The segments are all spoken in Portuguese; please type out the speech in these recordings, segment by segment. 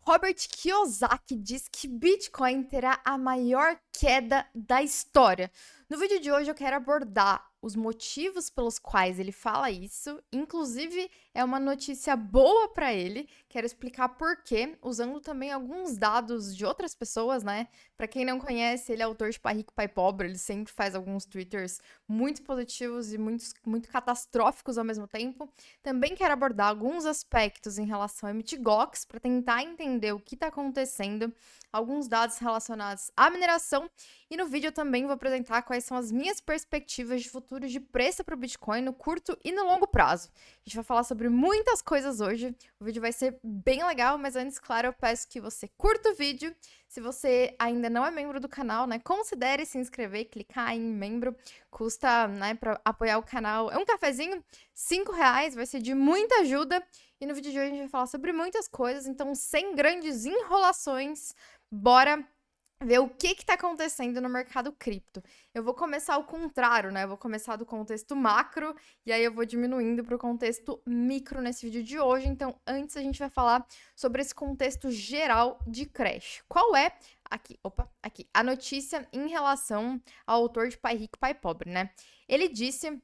Robert Kiyosaki diz que Bitcoin terá a maior queda da história. No vídeo de hoje eu quero abordar os motivos pelos quais ele fala isso, inclusive é uma notícia boa para ele. Quero explicar por quê, usando também alguns dados de outras pessoas, né? Para quem não conhece, ele é autor de Pai Rico, Pai Pobre, ele sempre faz alguns twitters muito positivos e muito catastróficos ao mesmo tempo. Também quero abordar alguns aspectos em relação a Mt. Gox para tentar entender o que está acontecendo, alguns dados relacionados à mineração, e no vídeo eu também vou apresentar quais são as minhas perspectivas de futuro de preço para o Bitcoin no curto e no longo prazo. A gente vai falar sobre muitas coisas hoje, o vídeo vai ser bem legal, mas antes, claro, eu peço que você curta o vídeo. Se você ainda não é membro do canal, né, considere se inscrever, clicar em membro, custa, né, para apoiar o canal. É um cafezinho, R$ 5, vai ser de muita ajuda. E no vídeo de hoje a gente vai falar sobre muitas coisas, então sem grandes enrolações, bora ver o que está acontecendo no mercado cripto. Eu vou começar ao contrário, né? Eu vou começar do contexto macro e aí eu vou diminuindo para o contexto micro nesse vídeo de hoje. Então, antes a gente vai falar sobre esse contexto geral de crash. Qual é aqui a notícia em relação ao autor de Pai Rico, Pai Pobre, né? Ele disse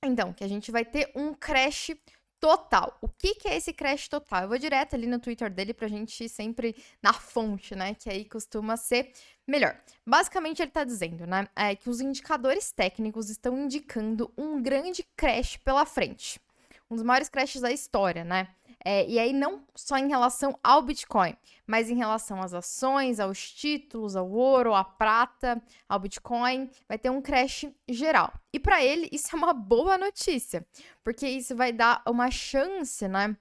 então que a gente vai ter um crash total. O que é esse crash total? Eu vou direto ali no Twitter dele pra gente ir sempre na fonte, né? Que aí costuma ser melhor. Basicamente, ele tá dizendo, né? Que os indicadores técnicos estão indicando um grande crash pela frente. Um dos maiores crashes da história, né? E aí, não só em relação ao Bitcoin, mas em relação às ações, aos títulos, ao ouro, à prata, ao Bitcoin, vai ter um crash geral. E para ele, isso é uma boa notícia, porque isso vai dar uma chance, né,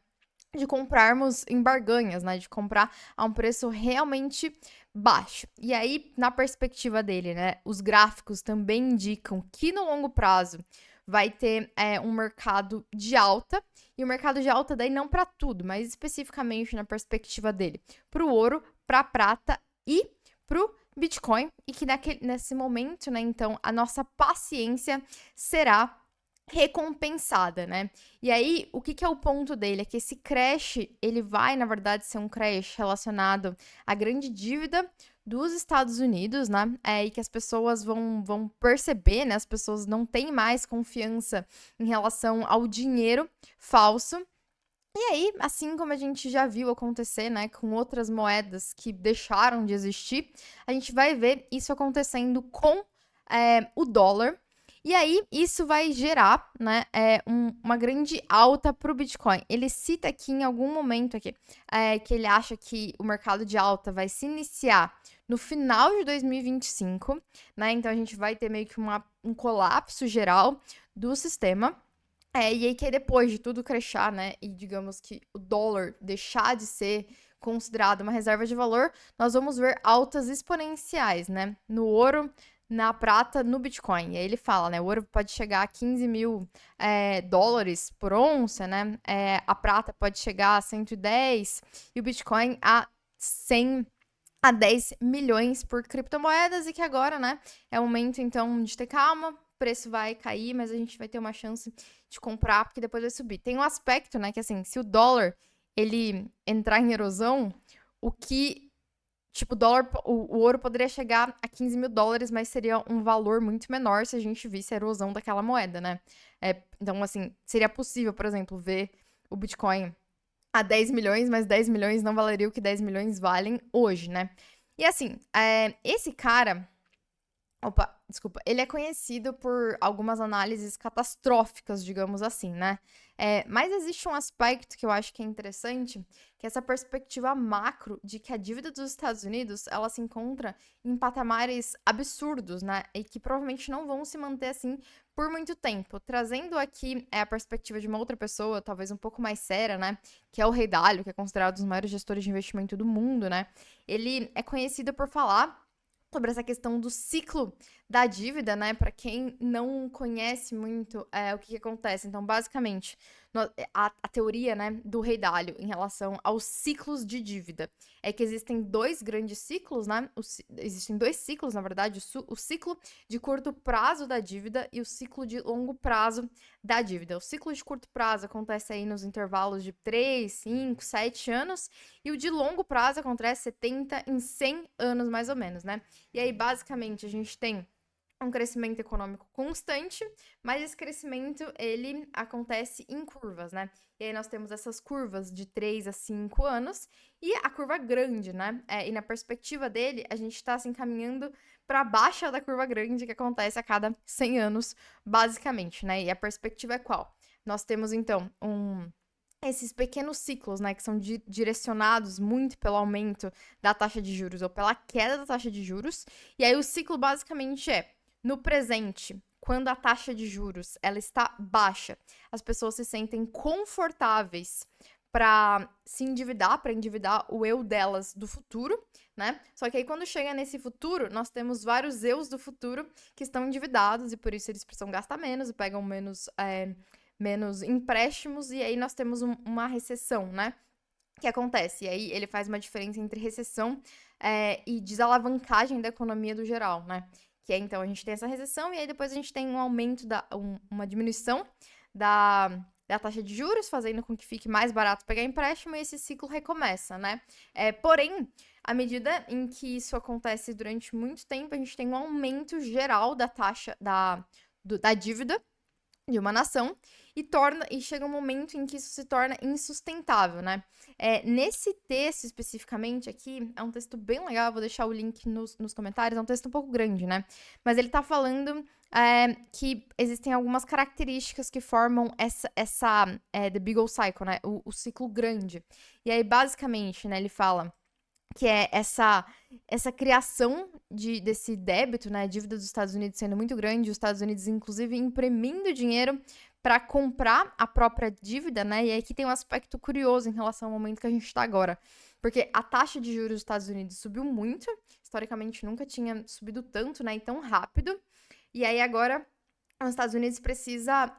de comprarmos em barganhas, né, de comprar a um preço realmente baixo. E aí, na perspectiva dele, né, os gráficos também indicam que no longo prazo vai ter um mercado de alta, e o mercado de alta daí não para tudo, mas especificamente na perspectiva dele, para o ouro, para a prata e para o Bitcoin, e que nesse momento, né, então, a nossa paciência será recompensada, né? E aí, o que é o ponto dele? É que esse crash, ele vai, na verdade, ser um crash relacionado à grande dívida dos Estados Unidos, né? E que as pessoas vão perceber, né? As pessoas não têm mais confiança em relação ao dinheiro falso. E aí, assim como a gente já viu acontecer, né, com outras moedas que deixaram de existir, a gente vai ver isso acontecendo com o dólar. E aí, isso vai gerar, né, uma grande alta para o Bitcoin. Ele cita aqui em algum momento aqui, que ele acha que o mercado de alta vai se iniciar no final de 2025, né? Então, a gente vai ter meio que um colapso geral do sistema. E aí que depois de tudo crashar, né, e digamos que o dólar deixar de ser considerado uma reserva de valor, nós vamos ver altas exponenciais, né, no ouro, na prata, no Bitcoin. E aí ele fala, né, o ouro pode chegar a 15 mil dólares por onça, né, a prata pode chegar a 110 e o Bitcoin a 100 a 10 milhões por criptomoedas, e que agora, né, é o momento, então, de ter calma, o preço vai cair, mas a gente vai ter uma chance de comprar, porque depois vai subir. Tem um aspecto, né, que assim, se o dólar, ele entrar em erosão, tipo, o ouro poderia chegar a 15 mil dólares, mas seria um valor muito menor se a gente visse a erosão daquela moeda, né? Então, assim, seria possível, por exemplo, ver o Bitcoin a 10 milhões, mas 10 milhões não valeria o que 10 milhões valem hoje, né? E assim, esse cara. Opa, desculpa. Ele é conhecido por algumas análises catastróficas, digamos assim, né? Mas existe um aspecto que eu acho que é interessante, que é essa perspectiva macro de que a dívida dos Estados Unidos, ela se encontra em patamares absurdos, né? E que provavelmente não vão se manter assim por muito tempo. Trazendo aqui a perspectiva de uma outra pessoa, talvez um pouco mais séria, né? Que é o Ray Dalio, que é considerado um dos maiores gestores de investimento do mundo, né? Ele é conhecido por falar sobre essa questão do ciclo da dívida, né? Para quem não conhece muito o que acontece. Então, basicamente, A teoria, né, do Rei Dalio em relação aos ciclos de dívida é que existem dois grandes ciclos, né? Existem dois ciclos, na verdade, o ciclo de curto prazo da dívida e o ciclo de longo prazo da dívida. O ciclo de curto prazo acontece aí nos intervalos de 3, 5, 7 anos, e o de longo prazo acontece 70 em 100 anos, mais ou menos, né? E aí, basicamente, a gente tem um crescimento econômico constante, mas esse crescimento, ele acontece em curvas, né? E aí nós temos essas curvas de 3 a 5 anos e a curva grande, né? E na perspectiva dele, a gente está se encaminhando para a baixa da curva grande, que acontece a cada 100 anos, basicamente, né? E a perspectiva é qual? Nós temos, então, esses pequenos ciclos, né, que são direcionados muito pelo aumento da taxa de juros ou pela queda da taxa de juros. E aí o ciclo basicamente é, no presente, quando a taxa de juros ela está baixa, as pessoas se sentem confortáveis para se endividar, para endividar o eu delas do futuro, né? Só que aí quando chega nesse futuro, nós temos vários eus do futuro que estão endividados e por isso eles precisam gastar menos e pegam menos empréstimos, e aí nós temos uma recessão, né? Que acontece. E aí ele faz uma diferença entre recessão e desalavancagem da economia do geral, né? Que é, então, a gente tem essa recessão e aí depois a gente tem um aumento, uma diminuição da taxa de juros, fazendo com que fique mais barato pegar empréstimo e esse ciclo recomeça, né? Porém, à medida em que isso acontece durante muito tempo, a gente tem um aumento geral da taxa da dívida de uma nação e chega um momento em que isso se torna insustentável, né? Nesse texto especificamente aqui, é um texto bem legal, vou deixar o link nos comentários, é um texto um pouco grande, né? Mas ele tá falando que existem algumas características que formam essa The Big Old Cycle, né? O ciclo grande. E aí, basicamente, né, ele fala que é essa criação desse débito, né, a dívida dos Estados Unidos sendo muito grande, os Estados Unidos, inclusive, imprimindo dinheiro para comprar a própria dívida, né, e aqui tem um aspecto curioso em relação ao momento que a gente está agora, porque a taxa de juros dos Estados Unidos subiu muito, historicamente nunca tinha subido tanto, né, e tão rápido, e aí agora os Estados Unidos precisa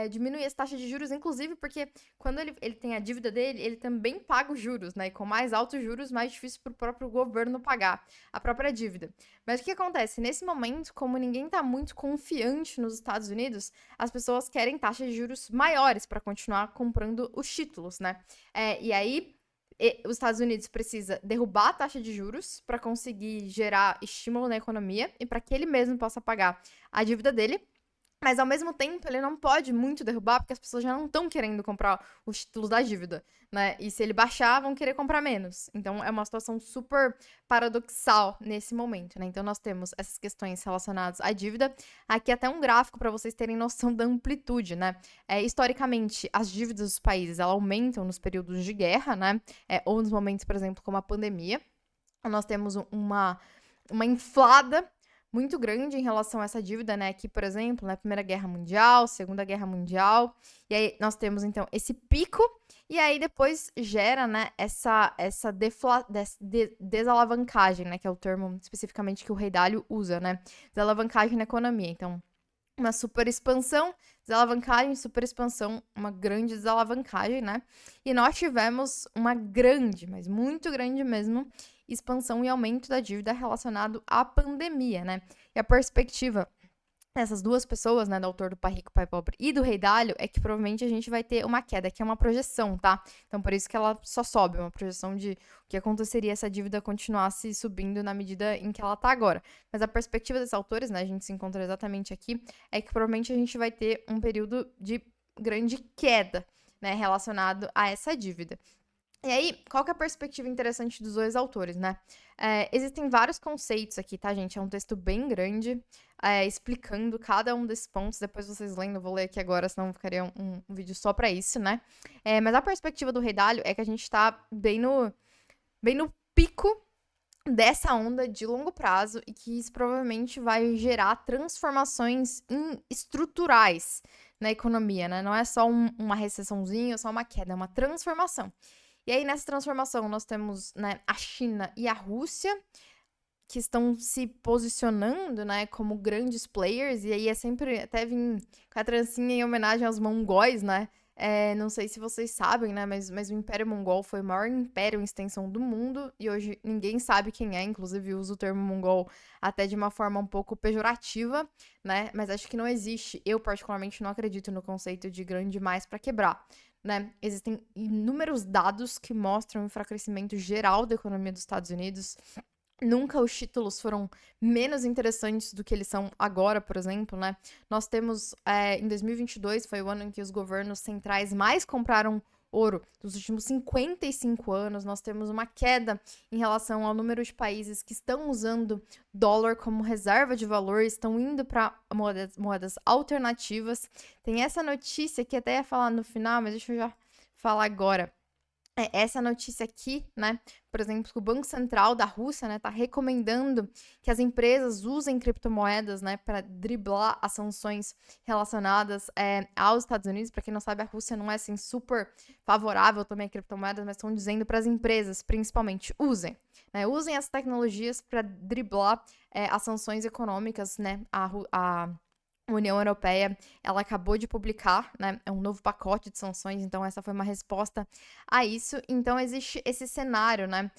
diminuir essa taxa de juros, inclusive porque quando ele tem a dívida dele, ele também paga os juros, né? E com mais altos juros, mais difícil para o próprio governo pagar a própria dívida. Mas o que acontece? Nesse momento, como ninguém está muito confiante nos Estados Unidos, as pessoas querem taxas de juros maiores para continuar comprando os títulos, né? E aí os Estados Unidos precisa derrubar a taxa de juros para conseguir gerar estímulo na economia e para que ele mesmo possa pagar a dívida dele. Mas, ao mesmo tempo, ele não pode muito derrubar, porque as pessoas já não estão querendo comprar os títulos da dívida, né? E se ele baixar, vão querer comprar menos. Então, é uma situação super paradoxal nesse momento, né? Então, nós temos essas questões relacionadas à dívida. Aqui até um gráfico para vocês terem noção da amplitude, né? Historicamente, as dívidas dos países, elas aumentam nos períodos de guerra, né? Ou nos momentos, por exemplo, como a pandemia. Nós temos uma inflada muito grande em relação a essa dívida, né? Aqui, por exemplo, na Primeira Guerra Mundial, Segunda Guerra Mundial, e aí nós temos, então, esse pico, e aí depois gera, né, essa desalavancagem, né, que é o termo especificamente que o Rei Dalio usa, né? Desalavancagem na economia. Então, uma super expansão, desalavancagem, super expansão, uma grande desalavancagem, né? E nós tivemos uma grande, mas muito grande mesmo, expansão e aumento da dívida relacionado à pandemia, né? E a perspectiva dessas duas pessoas, né, do autor do Pai Rico, Pai Pobre e do Rei Dalio, é que provavelmente a gente vai ter uma queda, que é uma projeção, tá? Então, por isso que ela só sobe, uma projeção de o que aconteceria se a dívida continuasse subindo na medida em que ela tá agora. Mas a perspectiva desses autores, né, a gente se encontra exatamente aqui, é que provavelmente a gente vai ter um período de grande queda, né, relacionado a essa dívida. E aí, qual que é a perspectiva interessante dos dois autores, né? Existem vários conceitos aqui, tá, gente? É um texto bem grande, explicando cada um desses pontos. Depois vocês lendo, eu vou ler aqui agora, senão ficaria um vídeo só pra isso, né? Mas a perspectiva do Rei Dalio é que a gente tá bem no pico dessa onda de longo prazo e que isso provavelmente vai gerar transformações estruturais na economia, né? Não é só uma recessãozinha, só uma queda, é uma transformação. E aí, nessa transformação, nós temos, né, a China e a Rússia, que estão se posicionando, né, como grandes players, e aí é sempre até vir com a trancinha em homenagem aos mongóis, né, Não sei se vocês sabem, né? Mas o Império Mongol foi o maior império em extensão do mundo e hoje ninguém sabe quem é. Inclusive, uso o termo mongol até de uma forma um pouco pejorativa, né? Mas acho que não existe. Eu, particularmente, não acredito no conceito de grande demais para quebrar. Né? Existem inúmeros dados que mostram o enfraquecimento geral da economia dos Estados Unidos. Nunca os títulos foram menos interessantes do que eles são agora, por exemplo, né? Nós temos, em 2022, foi o ano em que os governos centrais mais compraram ouro dos últimos 55 anos. Nós temos uma queda em relação ao número de países que estão usando dólar como reserva de valor, estão indo para moedas alternativas. Tem essa notícia que até ia falar no final, mas deixa eu já falar agora. Essa notícia aqui, né? Por exemplo, o Banco Central da Rússia, né, tá recomendando que as empresas usem criptomoedas, né, para driblar as sanções relacionadas aos Estados Unidos. Para quem não sabe, a Rússia não é assim super favorável também a criptomoedas, mas estão dizendo para as empresas, principalmente, usem, né, usem as tecnologias para driblar as sanções econômicas, né? A União Europeia, ela acabou de publicar, né, um novo pacote de sanções, então essa foi uma resposta a isso. Então existe esse cenário, né,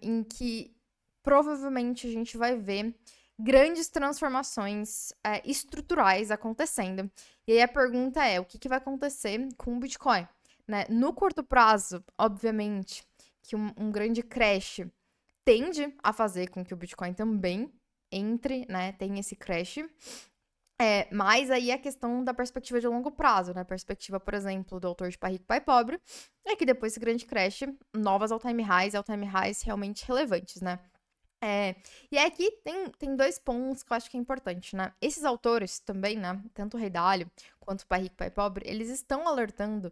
em que provavelmente a gente vai ver grandes transformações estruturais acontecendo. E aí a pergunta é, o que vai acontecer com o Bitcoin? Né? No curto prazo, obviamente, que um grande crash tende a fazer com que o Bitcoin também entre, né, tenha esse crash. Mas aí a questão da perspectiva de longo prazo, né? A perspectiva, por exemplo, do autor de Pai Rico, Pai Pobre, é que depois desse grande crash, novas all-time highs realmente relevantes, né? E aqui tem dois pontos que eu acho que é importante, né? Esses autores também, né? Tanto o Rei Dalio quanto o Pai Rico, Pai Pobre, eles estão alertando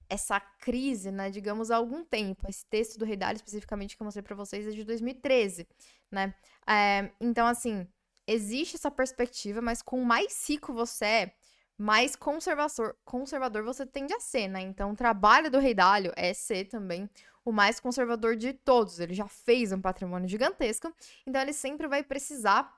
essa crise, né? Digamos, há algum tempo. Esse texto do Rei Dalio, especificamente, que eu mostrei pra vocês, é de 2013, né? Então, assim, existe essa perspectiva, mas com mais rico você é, mais conservador você tende a ser, né? Então, o trabalho do Rei Dalio é ser também o mais conservador de todos. Ele já fez um patrimônio gigantesco, então ele sempre vai precisar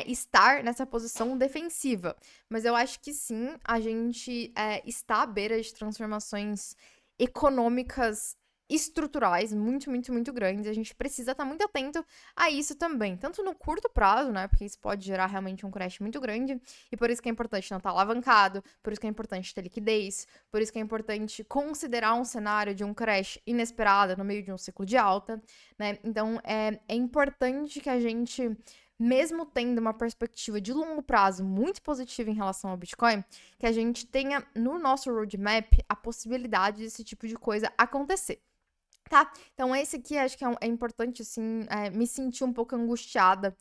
estar nessa posição defensiva. Mas eu acho que sim, a gente está à beira de transformações econômicas estruturais muito, muito, muito grandes. A gente precisa estar muito atento a isso também, tanto no curto prazo, né? Porque isso pode gerar realmente um crash muito grande, e por isso que é importante não estar alavancado, por isso que é importante ter liquidez, por isso que é importante considerar um cenário de um crash inesperado no meio de um ciclo de alta, né? Então é importante que a gente, mesmo tendo uma perspectiva de longo prazo muito positiva em relação ao Bitcoin, que a gente tenha no nosso roadmap a possibilidade desse tipo de coisa acontecer. Tá? Então, esse aqui acho que é importante, assim, me sentir um pouco angustiada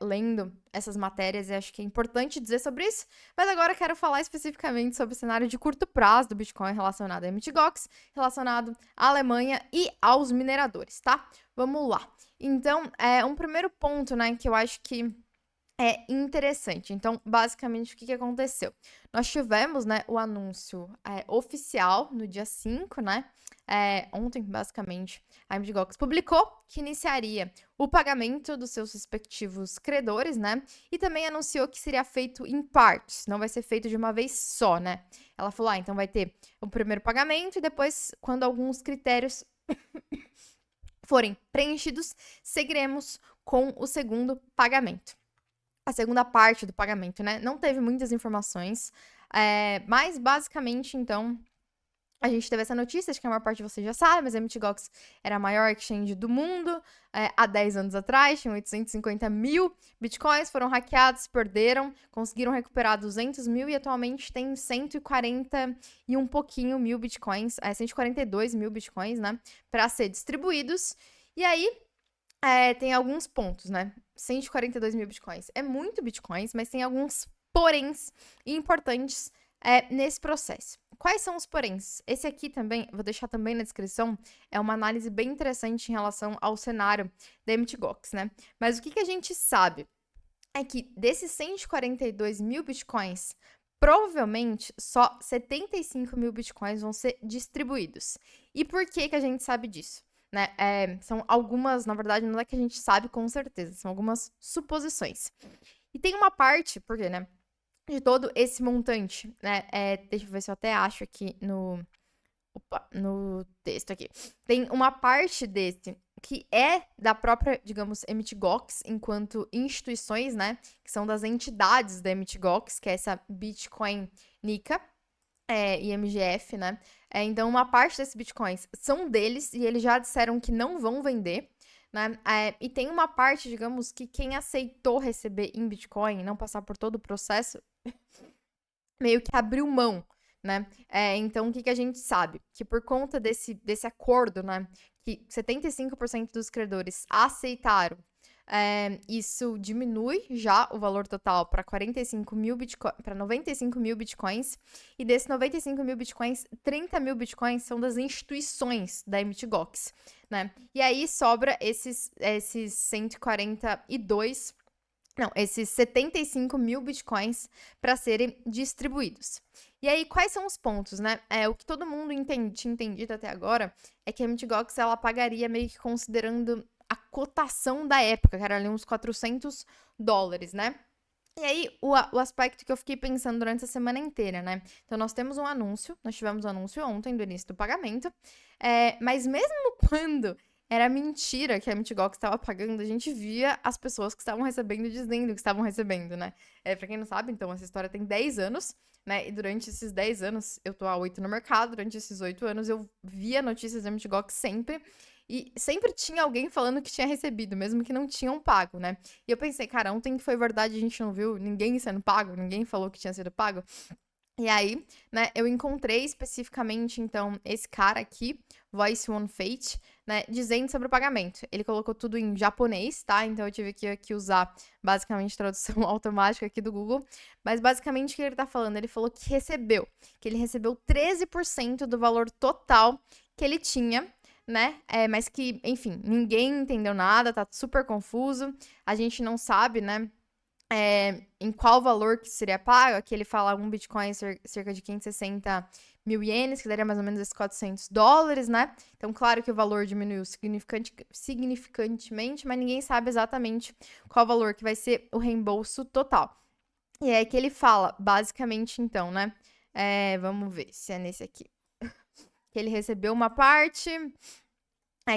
lendo essas matérias, e acho que é importante dizer sobre isso. Mas agora eu quero falar especificamente sobre o cenário de curto prazo do Bitcoin relacionado a Mt. Gox, relacionado à Alemanha e aos mineradores, tá? Vamos lá. Então, um primeiro ponto, né, que eu acho que é interessante. Então, basicamente, o que aconteceu? Nós tivemos, né, o anúncio oficial no dia 5, né? Ontem, basicamente, a Mt. Gox publicou que iniciaria o pagamento dos seus respectivos credores, né? E também anunciou que seria feito em partes, não vai ser feito de uma vez só, né? Ela falou, então vai ter o primeiro pagamento e depois, quando alguns critérios forem preenchidos, seguiremos com o segundo pagamento. A segunda parte do pagamento, né? Não teve muitas informações, mas basicamente, então, a gente teve essa notícia, acho que a maior parte de vocês já sabe, mas a Mt. Gox era a maior exchange do mundo há 10 anos atrás, tinham 850 mil bitcoins, foram hackeados, perderam, conseguiram recuperar 200 mil e atualmente tem 140 e um pouquinho mil bitcoins, 142 mil bitcoins, né, para ser distribuídos. E aí, tem alguns pontos, né? 142 mil bitcoins. É muito bitcoins, mas tem alguns poréns importantes nesse processo. Quais são os poréns? Esse aqui também, vou deixar também na descrição, é uma análise bem interessante em relação ao cenário da Mt. Gox, né? Mas o que a gente sabe é que desses 142 mil bitcoins, provavelmente só 75 mil bitcoins vão ser distribuídos. E por que a gente sabe disso? Né? São algumas, na verdade, não é que a gente sabe com certeza, são algumas suposições. E tem uma parte, porque, né? de todo esse montante, né? Deixa eu ver se eu até acho aqui no texto aqui. Tem uma parte desse que é da própria, digamos, MTGOX, enquanto instituições, né? Que são das entidades da MTGOX, que é essa Bitcoin Nika, e MGF, né? Então, uma parte desses bitcoins são deles e eles já disseram que não vão vender, né? E tem uma parte, digamos, que quem aceitou receber em Bitcoin, não passar por todo o processo, meio que abriu mão, né? Então, o que a gente sabe? Que por conta desse acordo, né? Que 75% dos credores aceitaram, isso diminui já o valor total para 45 mil bitcoins, para 95 mil bitcoins, e desses 95 mil bitcoins, 30 mil bitcoins são das instituições da MTGOX, né? E aí sobra esses 142, não, esses 75 mil bitcoins para serem distribuídos. E aí, quais são os pontos, né? O que todo mundo tinha entendido até agora é que a MTGOX ela pagaria meio que considerando a cotação da época, que era ali uns $400, né? E aí, o aspecto que eu fiquei pensando durante a semana inteira, né? Então, nós temos um anúncio, nós tivemos um anúncio ontem do início do pagamento, mas mesmo quando era mentira que a MTGOX estava pagando, a gente via as pessoas que estavam recebendo dizendo que estavam recebendo, né? Pra quem não sabe, então, essa história tem 10 anos, né? E durante esses 10 anos, eu tô há 8 no mercado, durante esses 8 anos eu via notícias da MTGOX sempre, e sempre tinha alguém falando que tinha recebido, mesmo que não tinham pago, né? E eu pensei, cara, ontem que foi verdade, a gente não viu ninguém sendo pago, ninguém falou que tinha sido pago. E aí, né, eu encontrei especificamente, então, esse cara aqui, Voice One Fate, né, dizendo sobre o pagamento. Ele colocou tudo em japonês, tá? Então eu tive que aqui usar, basicamente, tradução automática aqui do Google. Mas, basicamente, o que ele tá falando? Ele falou que ele recebeu 13% do valor total que ele tinha, né? Mas que, enfim, ninguém entendeu nada, tá super confuso. A gente não sabe, né? Em qual valor que seria pago. Aqui ele fala um Bitcoin cerca de 560 mil ienes, que daria mais ou menos esses $400, né? Então, claro que o valor diminuiu significantemente, mas ninguém sabe exatamente qual valor que vai ser o reembolso total. E é que ele fala, basicamente, então, né? Vamos ver se é nesse aqui. Que ele recebeu uma parte.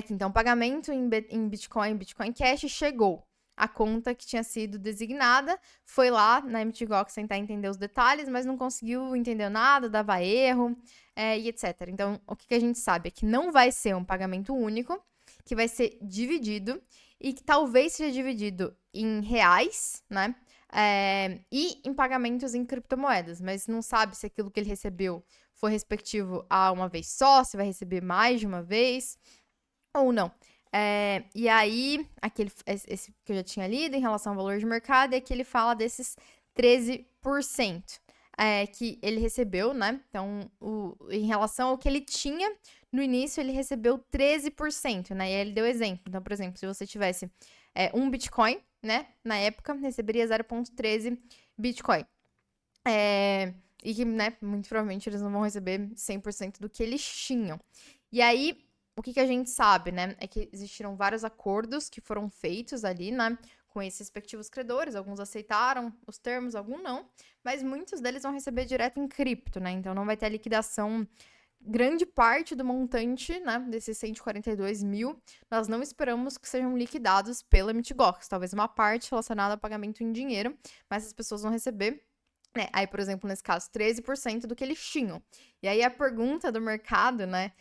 Que então, pagamento em Bitcoin Cash chegou. A conta que tinha sido designada foi lá na MTGOX tentar entender os detalhes, mas não conseguiu entender nada, dava erro, e etc. Então, o que a gente sabe é que não vai ser um pagamento único, que vai ser dividido e que talvez seja dividido em reais, né? E em pagamentos em criptomoedas, mas não sabe se aquilo que ele recebeu foi respectivo a uma vez só, se vai receber mais de uma vez ou não. E aí, esse que eu já tinha lido em relação ao valor de mercado, é que ele fala desses 13% que ele recebeu, né? Então, em relação ao que ele tinha no início, ele recebeu 13%, né? E aí ele deu exemplo. Então, por exemplo, se você tivesse um Bitcoin, né? Na época, receberia 0,13 Bitcoin. E que, né, muito provavelmente eles não vão receber 100% do que eles tinham. E aí, o que a gente sabe, né, é que existiram vários acordos que foram feitos ali, né, com esses respectivos credores. Alguns aceitaram os termos, alguns não, mas muitos deles vão receber direto em cripto, né, então não vai ter a liquidação. Grande parte do montante, né, desses 142 mil, nós não esperamos que sejam liquidados pela MTGOX. Talvez uma parte relacionada a pagamento em dinheiro, mas as pessoas vão receber, né, aí, por exemplo, nesse caso, 13% do que eles tinham. E aí a pergunta do mercado, né,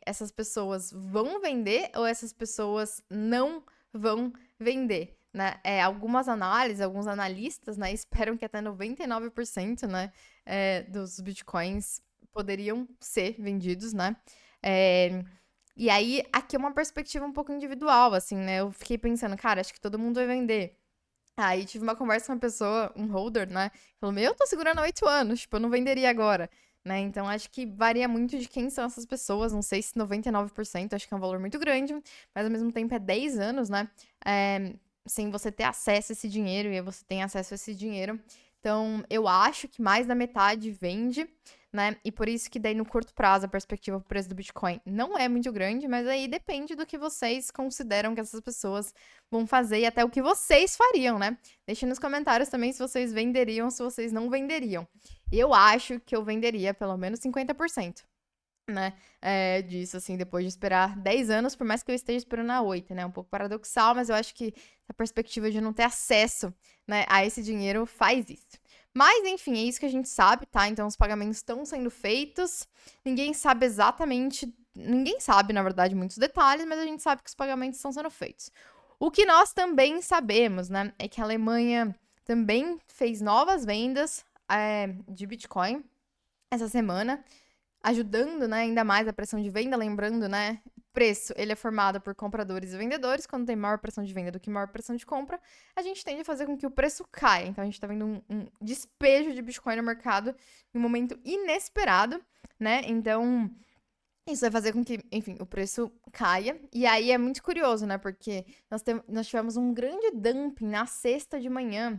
essas pessoas vão vender ou essas pessoas não vão vender, né? Algumas análises, alguns analistas, né, esperam que até 99%, né, dos bitcoins poderiam ser vendidos, né? E aí, aqui é uma perspectiva um pouco individual, assim, né? Eu fiquei pensando, cara, acho que todo mundo vai vender. Aí tive uma conversa com uma pessoa, um holder, né? Falou, eu tô segurando há 8 anos, tipo, eu não venderia agora. Né? Então, acho que varia muito de quem são essas pessoas. Não sei se 99%, acho que é um valor muito grande, mas ao mesmo tempo é 10 anos, né? Sem você ter acesso a esse dinheiro, e aí você tem acesso a esse dinheiro. Então, eu acho que mais da metade vende, né? E por isso que daí no curto prazo a perspectiva pro preço do Bitcoin não é muito grande, mas aí depende do que vocês consideram que essas pessoas vão fazer e até o que vocês fariam, né? Deixe nos comentários também se vocês venderiam ou se vocês não venderiam. Eu acho que eu venderia pelo menos 50%. Né, disso, assim, depois de esperar 10 anos, por mais que eu esteja esperando há 8, né, um pouco paradoxal, mas eu acho que a perspectiva de não ter acesso, né, a esse dinheiro faz isso. Mas, enfim, é isso que a gente sabe, tá? Então, os pagamentos estão sendo feitos, ninguém sabe exatamente, ninguém sabe, na verdade, muitos detalhes, mas a gente sabe que os pagamentos estão sendo feitos. O que nós também sabemos, né, é que a Alemanha também fez novas vendas de Bitcoin essa semana, ajudando, né, ainda mais a pressão de venda, lembrando, né, preço, ele é formado por compradores e vendedores, quando tem maior pressão de venda do que maior pressão de compra, a gente tende a fazer com que o preço caia, então a gente tá vendo um despejo de Bitcoin no mercado em um momento inesperado, né, então isso vai fazer com que, enfim, o preço caia, e aí é muito curioso, né, porque nós tivemos um grande dumping na sexta de manhã,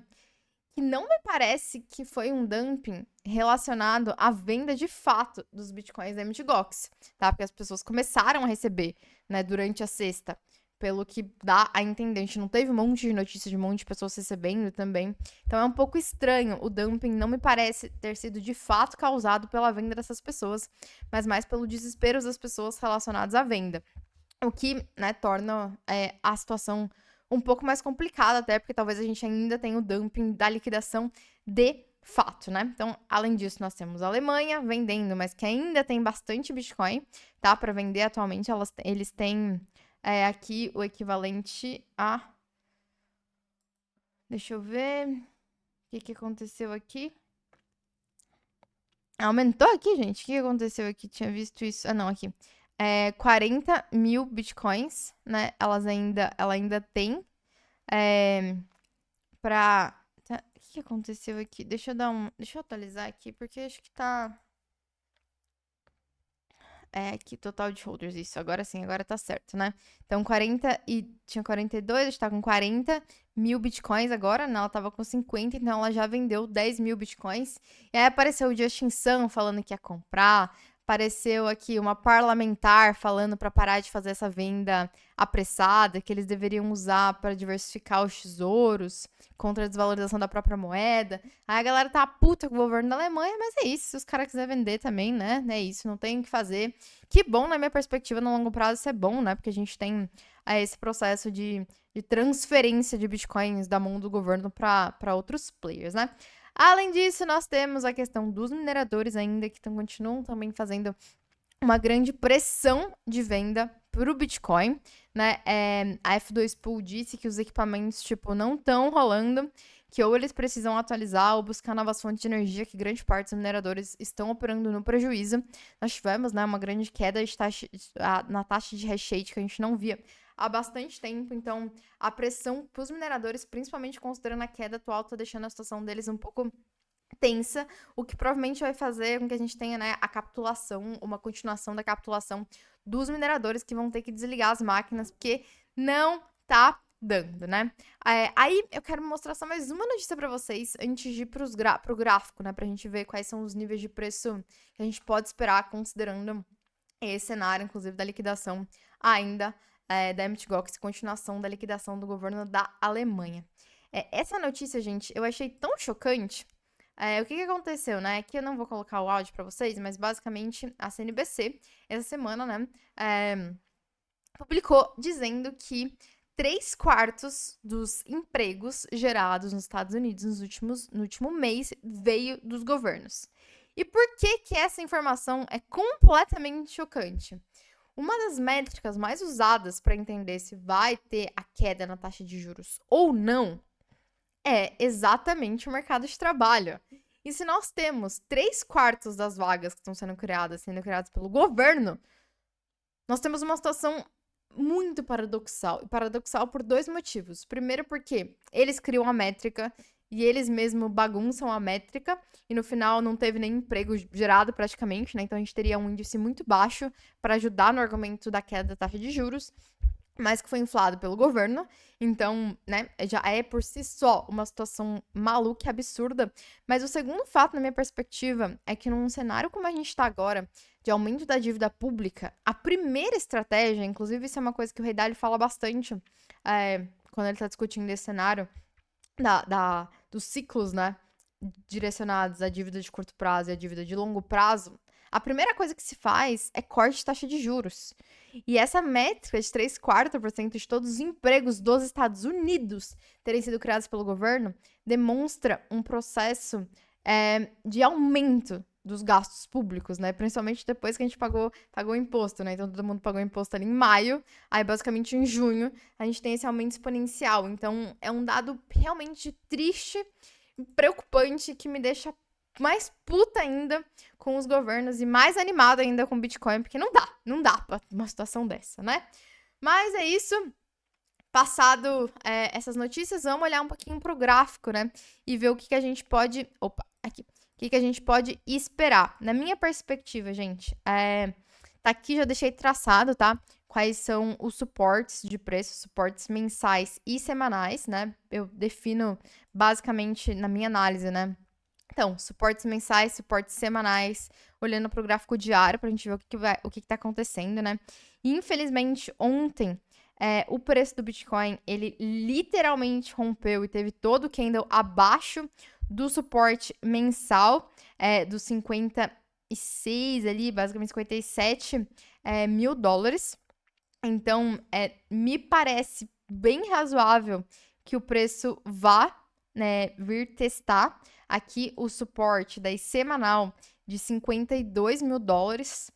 que não me parece que foi um dumping relacionado à venda de fato dos bitcoins da Mt. Gox, tá? Porque as pessoas começaram a receber, né, durante a sexta, pelo que dá a entender. A gente não teve um monte de notícias de um monte de pessoas recebendo também. Então é um pouco estranho. O dumping não me parece ter sido de fato causado pela venda dessas pessoas, mas mais pelo desespero das pessoas relacionadas à venda. O que, né, torna a situação um pouco mais complicada, até porque talvez a gente ainda tenha o dumping da liquidação de fato, né? Então, além disso, nós temos a Alemanha vendendo, mas que ainda tem bastante Bitcoin, tá? Para vender atualmente, eles têm aqui o equivalente a... Deixa eu ver... O que aconteceu aqui? Aumentou aqui, gente? O que aconteceu aqui? Tinha visto isso... Ah, não, aqui. 40 mil bitcoins, né? Ela ainda tem pra... Tá, o que aconteceu aqui? Deixa eu atualizar aqui, porque acho que tá... aqui, total de holders, isso. Agora sim, agora tá certo, né? Então, tinha 42, a gente tá com 40 mil bitcoins agora, né? Ela tava com 50, então ela já vendeu 10 mil bitcoins. E aí apareceu o Justin Sun falando que ia comprar. Apareceu aqui uma parlamentar falando para parar de fazer essa venda apressada, que eles deveriam usar para diversificar os tesouros contra a desvalorização da própria moeda. Aí a galera tá puta com o governo da Alemanha, mas é isso, se os caras quiserem vender também, né? É isso, não tem o que fazer. Que bom, na minha perspectiva, no longo prazo, isso é bom, né? Porque a gente tem esse processo de transferência de bitcoins da mão do governo para outros players, né? Além disso, nós temos a questão dos mineradores ainda, que continuam também fazendo uma grande pressão de venda para o Bitcoin, né? A F2 Pool disse que os equipamentos, tipo, não estão rolando, que ou eles precisam atualizar ou buscar novas fontes de energia, que grande parte dos mineradores estão operando no prejuízo. Nós tivemos, né, uma grande queda na taxa de hash rate que a gente não via há bastante tempo, então a pressão para os mineradores, principalmente considerando a queda atual, tá deixando a situação deles um pouco tensa, o que provavelmente vai fazer com que a gente tenha, né, a capitulação, uma continuação da capitulação dos mineradores que vão ter que desligar as máquinas, porque não tá dando, né? Aí eu quero mostrar só mais uma notícia para vocês antes de ir pro gráfico, né, pra gente ver quais são os níveis de preço que a gente pode esperar considerando esse cenário, inclusive, da liquidação ainda da Mt. Gox, continuação da liquidação do governo da Alemanha. Essa notícia, gente, eu achei tão chocante. O que aconteceu, né? Aqui eu não vou colocar o áudio pra vocês, mas basicamente a CNBC, essa semana, né, publicou dizendo que 3/4 dos empregos gerados nos Estados Unidos no último mês veio dos governos. E por que essa informação é completamente chocante? Uma das métricas mais usadas para entender se vai ter a queda na taxa de juros ou não é exatamente o mercado de trabalho. E se nós temos 3/4 das vagas que estão sendo criadas pelo governo, nós temos uma situação muito paradoxal. E paradoxal por 2 motivos. Primeiro, porque eles criam a métrica e eles mesmos bagunçam a métrica, e no final não teve nem emprego gerado praticamente, né? Então a gente teria um índice muito baixo para ajudar no argumento da queda da taxa de juros. mas que foi inflado pelo governo. Então, né, já é por si só uma situação maluca e absurda. Mas o segundo fato, na minha perspectiva, é que num cenário como a gente está agora, de aumento da dívida pública, a primeira estratégia, inclusive isso é uma coisa que o Rei Dalio fala bastante quando ele está discutindo esse cenário, dos ciclos, né, direcionados à dívida de curto prazo e à dívida de longo prazo, a primeira coisa que se faz é corte de taxa de juros. E essa métrica de 3/4% de todos os empregos dos Estados Unidos terem sido criados pelo governo demonstra um processo de aumento dos gastos públicos, né? Principalmente depois que a gente pagou o imposto, né? Então todo mundo pagou o imposto ali em maio, aí basicamente em junho a gente tem esse aumento exponencial. Então é um dado realmente triste, preocupante, que me deixa mais puta ainda com os governos e mais animada ainda com o Bitcoin, porque não dá pra uma situação dessa, né? Mas é isso. Passado essas notícias, vamos olhar um pouquinho pro gráfico, né? E ver o que a gente pode. Opa, aqui. O que a gente pode esperar. Na minha perspectiva, gente, tá aqui, já deixei traçado, tá? Quais são os suportes de preço, suportes mensais e semanais, né? Eu defino basicamente na minha análise, né? Então, suportes mensais, suportes semanais, olhando para o gráfico diário para a gente ver o que está acontecendo, né? E, infelizmente, ontem, o preço do Bitcoin, ele literalmente rompeu e teve todo o candle abaixo do suporte mensal dos 56 ali, basicamente 57 mil dólares. Então, me parece bem razoável que o preço vá, né, vir testar aqui o suporte da semanal de 52 mil dólares.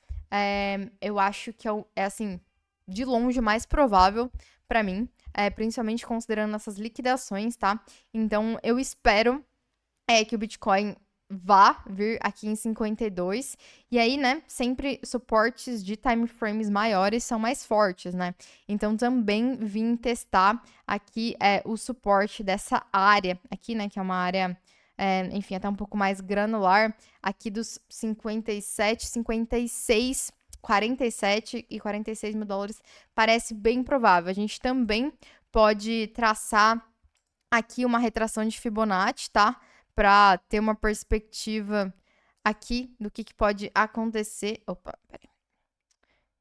Eu acho que assim, de longe, mais provável para mim, principalmente considerando essas liquidações, tá? Então, eu espero que o Bitcoin vá vir aqui em 52. E aí, né, sempre suportes de time frames maiores são mais fortes, né? Então, também vim testar aqui o suporte dessa área aqui, né, que é uma área, enfim, até um pouco mais granular, aqui dos 57, 56, 47 e 46 mil dólares, parece bem provável. A gente também pode traçar aqui uma retração de Fibonacci, tá? Para ter uma perspectiva aqui do que pode acontecer. Opa, peraí.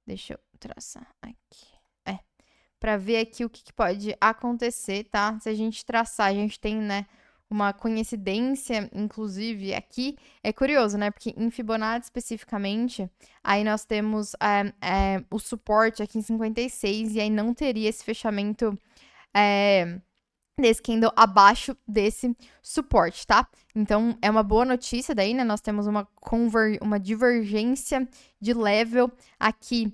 Deixa eu traçar aqui. Para ver aqui o que pode acontecer, tá? Se a gente traçar, a gente tem, né, uma coincidência, inclusive, aqui. É curioso, né? Porque em Fibonacci, especificamente, aí nós temos o suporte aqui em 56, e aí não teria esse fechamento desse candle abaixo desse suporte, tá? Então, é uma boa notícia daí, né? Nós temos uma divergência de level aqui,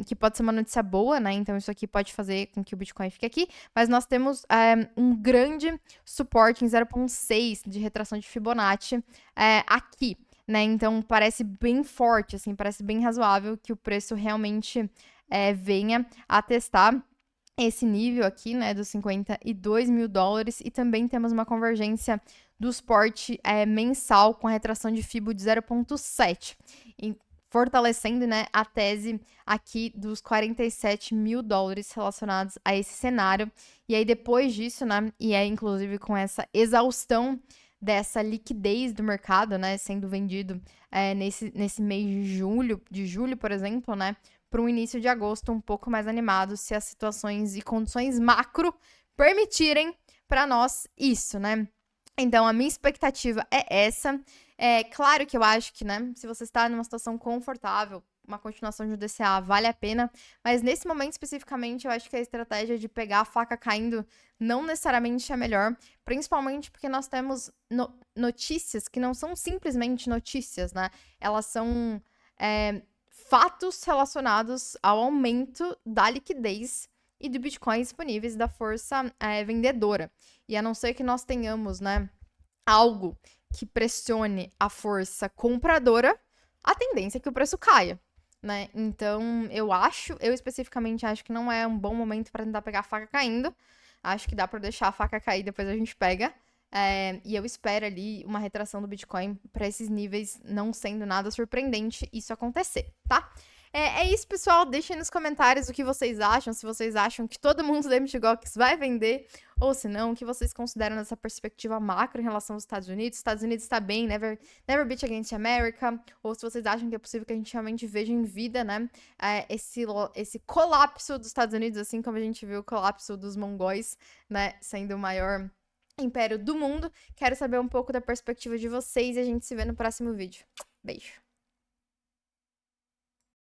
que pode ser uma notícia boa, né? Então, isso aqui pode fazer com que o Bitcoin fique aqui. Mas nós temos um grande suporte em 0,6 de retração de Fibonacci aqui, né? Então, parece bem forte, assim, parece bem razoável que o preço realmente venha a testar esse nível aqui, né, dos 52 mil dólares, e também temos uma convergência do suporte mensal com a retração de FIBO de 0,7, fortalecendo, né, a tese aqui dos 47 mil dólares relacionados a esse cenário. E aí, depois disso, né, e inclusive com essa exaustão dessa liquidez do mercado, né, sendo vendido nesse mês de julho, por exemplo, né, para um início de agosto um pouco mais animado, se as situações e condições macro permitirem para nós isso, né? Então, a minha expectativa é essa. É claro que eu acho que, né, se você está numa situação confortável, uma continuação de DCA vale a pena, mas nesse momento especificamente, eu acho que a estratégia de pegar a faca caindo não necessariamente é a melhor, principalmente porque nós temos notícias que não são simplesmente notícias, né? Elas são fatos relacionados ao aumento da liquidez e do Bitcoin disponíveis da força vendedora. E a não ser que nós tenhamos, né, algo que pressione a força compradora, a tendência é que o preço caia, né? Então, eu especificamente acho que não é um bom momento para tentar pegar a faca caindo. Acho que dá para deixar a faca cair, depois a gente pega. E eu espero ali uma retração do Bitcoin para esses níveis, não sendo nada surpreendente isso acontecer, tá? É isso, pessoal. Deixem nos comentários o que vocês acham, se vocês acham que todo mundo da MTGOX vai vender, ou se não, o que vocês consideram nessa perspectiva macro em relação aos Estados Unidos. Estados Unidos está bem, never beat against America, ou se vocês acham que é possível que a gente realmente veja em vida, né, esse colapso dos Estados Unidos, assim como a gente viu o colapso dos mongóis, né, sendo o maior império do mundo. Quero saber um pouco da perspectiva de vocês e a gente se vê no próximo vídeo. Beijo!